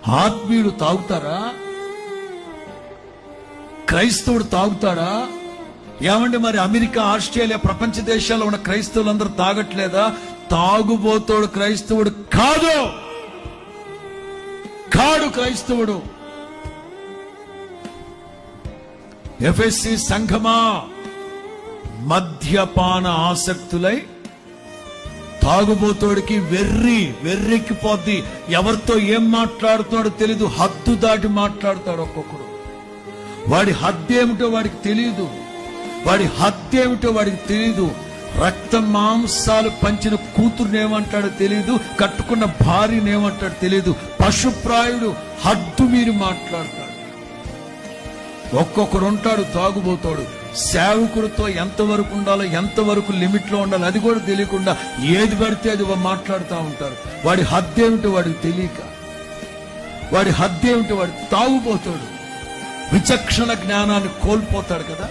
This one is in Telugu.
ఆత్మీయుడు తాగుతారా? క్రైస్తవుడు తాగుతాడా? ఏమంటే మరి అమెరికా, ఆస్ట్రేలియా, ప్రపంచ దేశాల్లో ఉన్న క్రైస్తవులందరూ తాగట్లేదా? తాగుబోతోడు క్రైస్తవుడు కాదు, కాడు క్రైస్తవుడు. ఎఫెసీ సంఘమా, మద్యపాన ఆసక్తులై తాగుబోతోడికి వెర్రెక్కిపోద్ది. ఎవరితో ఏం మాట్లాడుతున్నాడో తెలీదు, హద్దు దాటి మాట్లాడతాడు ఒక్కొక్కడు. వాడి హద్దేమిటో వాడికి తెలియదు, వాడి హద్దేమిటో వాడికి తెలియదు. రక్త మాంసాలు పంచిన కూతురునేమంటాడో తెలియదు, కట్టుకున్న భార్యనేమంటాడో తెలియదు. పశుప్రాయుడు హద్దు మీరు మాట్లాడతాడు. ఒక్కొక్కడు ఉంటాడు తాగుబోతాడు. సేవకుడితో ఎంతవరకు ఉండాలో, ఎంతవరకు లిమిట్ లో ఉండాలో అది కూడా తెలియకుండా ఏది పడితే అది మాట్లాడుతూ ఉంటారు. వాడి హద్దేమిటో వాడికి తెలియక, వాడి హద్దేమిటో వాడి తాగుబోతాడు. విచక్షణ జ్ఞానాన్ని కోల్పోతాడు కదా.